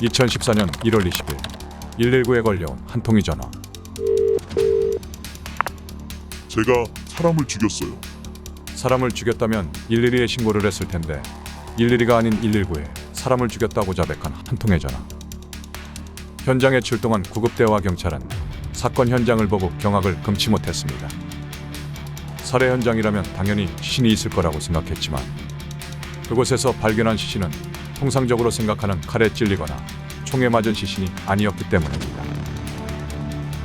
2014년 1월 20일 119에 걸려온 한 통의 전화. 제가 사람을 죽였어요. 사람을 죽였다면 112에 신고를 했을 텐데 112가 아닌 119에 사람을 죽였다고 자백한 한 통의 전화. 현장에 출동한 구급대와 경찰은 사건 현장을 보고 경악을 금치 못했습니다. 살해 현장이라면 당연히 시신이 있을 거라고 생각했지만 그곳에서 발견한 시신은 통상적으로 생각하는 칼에 찔리거나 총에 맞은 시신이 아니었기 때문입니다.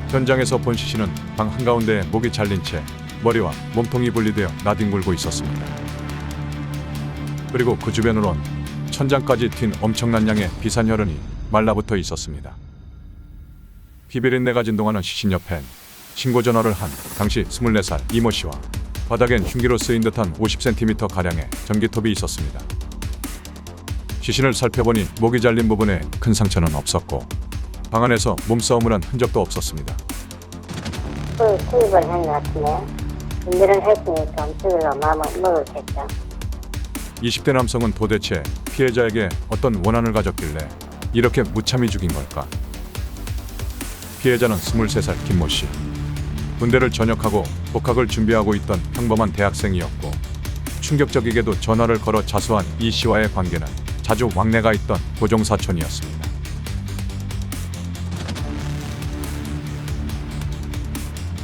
현장에서 본 시신은 방 한가운데에 목이 잘린 채 머리와 몸통이 분리되어 나뒹굴고 있었습니다. 그리고 그 주변으론 천장까지 튄 엄청난 양의 비산혈흔이 말라붙어 있었습니다. 피비린내가 진동하는 시신 옆엔 신고 전화를 한 당시 24살 이모 씨와 바닥엔 흉기로 쓰인 듯한 50cm가량의 전기톱이 있었습니다. 시신을 살펴보니 목이 잘린 부분에 큰 상처는 없었고 방 안에서 몸싸움을 한 흔적도 없었습니다. 투입을 한 것 같은데요. 준비를 했으니까 죽이려고 마음을 먹었겠죠. 20대 남성은 도대체 피해자에게 어떤 원한을 가졌길래 이렇게 무참히 죽인 걸까? 피해자는 23살 김모 씨. 군대를 전역하고 복학을 준비하고 있던 평범한 대학생이었고 충격적이게도 전화를 걸어 자수한 이 씨와의 관계는 자주 왕래가 있던 고종사촌이었습니다.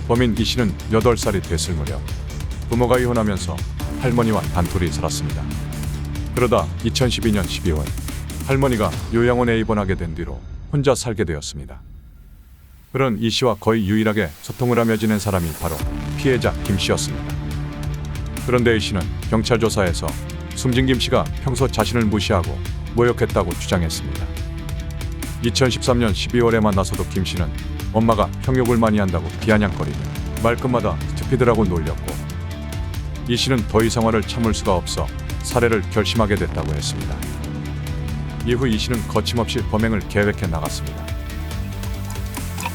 범인 이 씨는 8살이 됐을 무렵 부모가 이혼하면서 할머니와 단둘이 살았습니다. 그러다 2012년 12월 할머니가 요양원에 입원하게 된 뒤로 혼자 살게 되었습니다. 그런 이 씨와 거의 유일하게 소통을 하며 지낸 사람이 바로 피해자 김 씨였습니다. 그런데 이 씨는 경찰 조사에서 숨진 김 씨가 평소 자신을 무시하고 모욕했다고 주장했습니다. 2013년 12월에 만나서도 김 씨는 엄마가 형욕을 많이 한다고 비아냥거리며 말끝마다 스튜피드라고 놀렸고 이 씨는 더 이상 화를 참을 수가 없어 살해를 결심하게 됐다고 했습니다. 이후 이 씨는 거침없이 범행을 계획해 나갔습니다.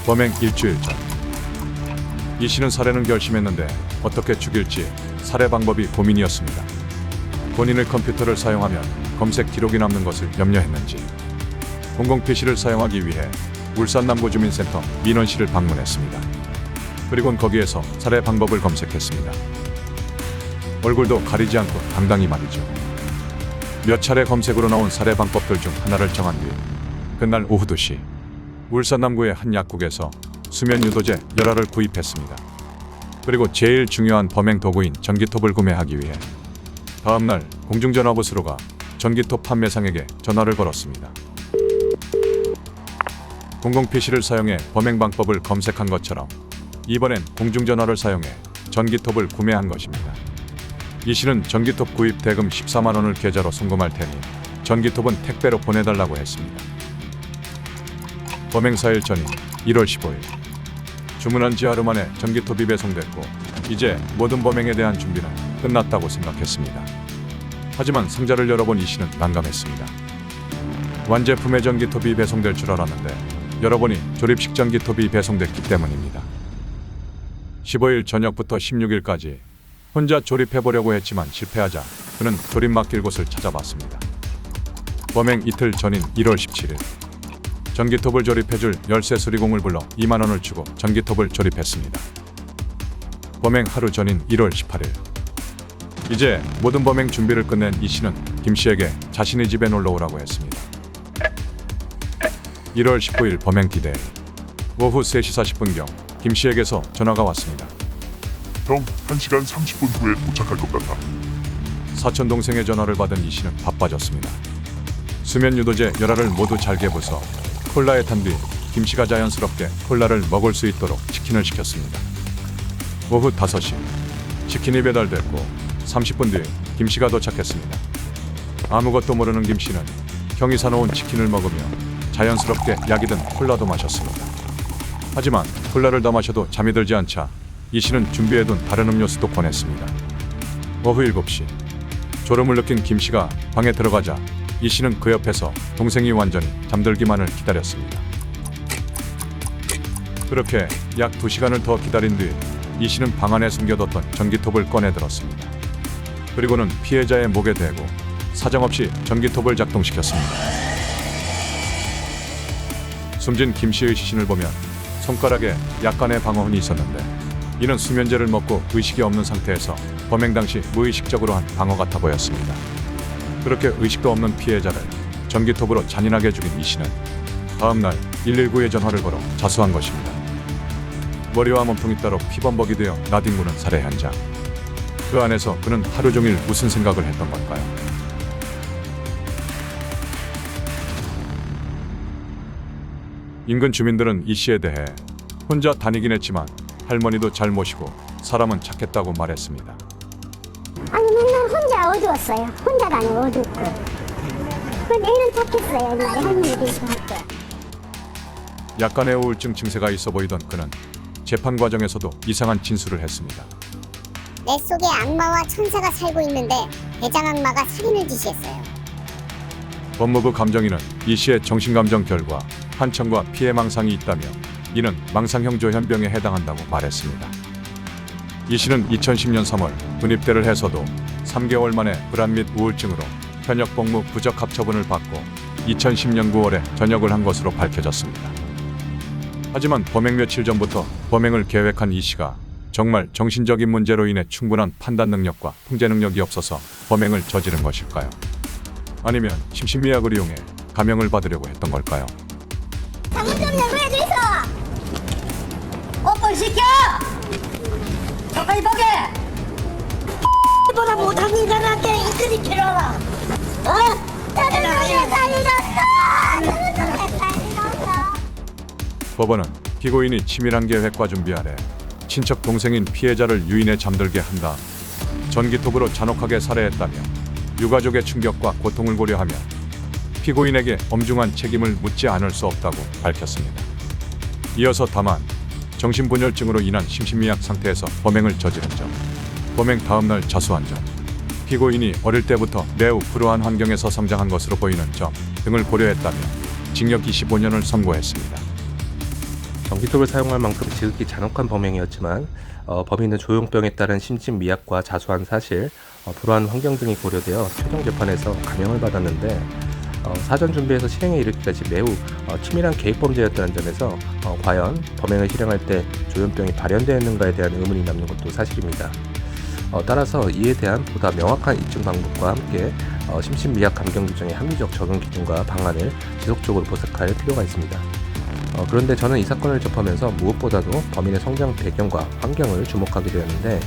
범행 일주일 전 이 씨는 살해는 결심했는데 어떻게 죽일지 살해 방법이 고민이었습니다. 본인의 컴퓨터를 사용하면 검색 기록이 남는 것을 염려했는지 공공 PC를 사용하기 위해 울산 남구주민센터 민원실을 방문했습니다. 그리곤 거기에서 살해 방법을 검색했습니다. 얼굴도 가리지 않고 당당히 말이죠. 몇 차례 검색으로 나온 살해 방법들 중 하나를 정한 뒤 그날 오후 2시 울산 남구의 한 약국에서 수면 유도제 열알을 구입했습니다. 그리고 제일 중요한 범행 도구인 전기톱을 구매하기 위해 다음날 공중전화부스로 가 전기톱 판매상에게 전화를 걸었습니다. 공공 PC를 사용해 범행 방법을 검색한 것처럼 이번엔 공중전화를 사용해 전기톱을 구매한 것입니다. 이 씨는 전기톱 구입 대금 14만 원을 계좌로 송금할 테니 전기톱은 택배로 보내달라고 했습니다. 범행 4일 전인 1월 15일 주문한 지 하루 만에 전기톱이 배송됐고 이제 모든 범행에 대한 준비는 끝났다고 생각했습니다. 하지만 상자를 열어본 이 씨는 난감했습니다. 완제품의 전기톱이 배송될 줄 알았는데 열어보니 조립식 전기톱이 배송됐기 때문입니다. 15일 저녁부터 16일까지 혼자 조립해보려고 했지만 실패하자 그는 조립 맡길 곳을 찾아봤습니다. 범행 이틀 전인 1월 17일 전기톱을 조립해줄 열쇠 수리공을 불러 2만 원을 주고 전기톱을 조립했습니다. 범행 하루 전인 1월 18일 이제 모든 범행 준비를 끝낸 이 씨는 김 씨에게 자신의 집에 놀러오라고 했습니다. 1월 19일 범행 디데이 오후 3시 40분경 김 씨에게서 전화가 왔습니다. 형, 1시간 30분 후에 도착할 것 같아. 사촌 동생의 전화를 받은 이 씨는 바빠졌습니다. 수면 유도제 열알을 모두 잘게 부숴 콜라에 탄 뒤 김 씨가 자연스럽게 콜라를 먹을 수 있도록 치킨을 시켰습니다. 오후 5시 치킨이 배달됐고 30분 뒤 김 씨가 도착했습니다. 아무것도 모르는 김 씨는 형이 사놓은 치킨을 먹으며 자연스럽게 약이 든 콜라도 마셨습니다. 하지만 콜라를 다 마셔도 잠이 들지 않자 이 씨는 준비해둔 다른 음료수도 권했습니다. 오후 7시 졸음을 느낀 김 씨가 방에 들어가자 이 씨는 그 옆에서 동생이 완전히 잠들기만을 기다렸습니다. 그렇게 약 2시간을 더 기다린 뒤 이 씨는 방 안에 숨겨뒀던 전기톱을 꺼내 들었습니다. 그리고는 피해자의 목에 대고 사정없이 전기톱을 작동시켰습니다. 숨진 김 씨의 시신을 보면 손가락에 약간의 방어흔이 있었는데 이는 수면제를 먹고 의식이 없는 상태에서 범행 당시 무의식적으로 한 방어 같아 보였습니다. 그렇게 의식도 없는 피해자를 전기톱으로 잔인하게 죽인 이 씨는 다음날 119에 전화를 걸어 자수한 것입니다. 머리와 몸통이 따로 피범벅이 되어 나뒹구는 살해 현장. 그 안에서 그는 하루 종일 무슨 생각을 했던 걸까요? 인근 주민들은 이 씨에 대해 혼자 다니긴 했지만 할머니도 잘 모시고 사람은 착했다고 말했습니다. 아니 맨날 혼자 어두웠어요. 혼자 다니고 어둡고. 근데 애는 착했어요. 옛날에 할머니들이 좋았대. 약간의 우울증 증세가 있어 보이던 그는 재판 과정에서도 이상한 진술을 했습니다. 내 속에 악마와 천사가 살고 있는데 대장악마가 살인을 지시했어요. 법무부 감정인은 이 씨의 정신감정 결과 한청과 피해 망상이 있다며 이는 망상형 조현병에 해당한다고 말했습니다. 이 씨는 2010년 3월 군입대를 해서도 3개월 만에 불안 및 우울증으로 현역 복무 부적 합처분을 받고 2010년 9월에 전역을 한 것으로 밝혀졌습니다. 하지만 범행 며칠 전부터 범행을 계획한 이 씨가 정말 정신적인 문제로 인해 충분한 판단 능력과 통제 능력이 없어서 범행을 저지른 것일까요? 아니면 심신미약을 이용해 감형을 받으려고 했던 걸까요? 방금 좀 내보내주이소. 오픈 시켜! 가까이 보게! 보다 못한 인간한테 이끌이 필요하다. 어? 법원은 피고인이 치밀한 계획과 준비 아래 친척 동생인 피해자를 유인해 잠들게 한 다음 전기톱으로 잔혹하게 살해했다며 유가족의 충격과 고통을 고려하며 피고인에게 엄중한 책임을 묻지 않을 수 없다고 밝혔습니다. 이어서 다만 정신분열증으로 인한 심신미약 상태에서 범행을 저지른 점, 범행 다음날 자수한 점, 피고인이 어릴 때부터 매우 불우한 환경에서 성장한 것으로 보이는 점 등을 고려했다며 징역 25년을 선고했습니다. 전기톱을 사용할 만큼 지극히 잔혹한 범행이었지만 범인은 조용병에 따른 심신미약과 자수한 사실, 불우한 환경 등이 고려되어 최종 재판에서 감형을 받았는데 사전 준비해서 실행에 이르기까지 매우 치밀한 계획범죄였다는 점에서 과연 범행을 실행할 때 조현병이 발현되었는가에 대한 의문이 남는 것도 사실입니다. 따라서 이에 대한 보다 명확한 입증 방법과 함께 심신미약 감경 규정의 합리적 적용 기준과 방안을 지속적으로 모색할 필요가 있습니다. 그런데 저는 이 사건을 접하면서 무엇보다도 범인의 성장 배경과 환경을 주목하게 되었는데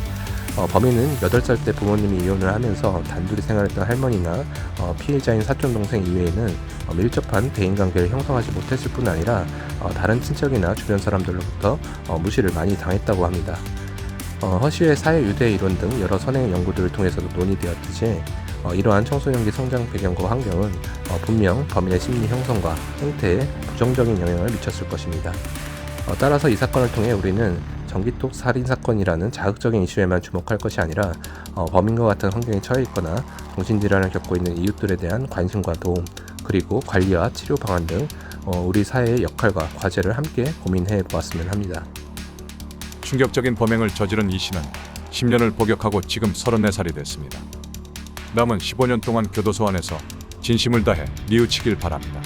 범인은 8살 때 부모님이 이혼을 하면서 단둘이 생활했던 할머니나 피해자인 사촌동생 이외에는 밀접한 대인관계를 형성하지 못했을 뿐 아니라 다른 친척이나 주변 사람들로부터 무시를 많이 당했다고 합니다. 허쉬의 사회 유대 이론 등 여러 선행 연구들을 통해서도 논의되었듯이 이러한 청소년기 성장 배경과 환경은 분명 범인의 심리 형성과 행태에 부정적인 영향을 미쳤을 것입니다. 따라서 이 사건을 통해 우리는 전기톱 살인 사건이라는 자극적인 이슈에만 주목할 것이 아니라 범인과 같은 환경에 처해 있거나 정신질환을 겪고 있는 이웃들에 대한 관심과 도움, 그리고 관리와 치료 방안 등 우리 사회의 역할과 과제를 함께 고민해 보았으면 합니다. 충격적인 범행을 저지른 이 씨는 10년을 복역하고 지금 34살이 됐습니다. 남은 15년 동안 교도소 안에서 진심을 다해 뉘우치길 바랍니다.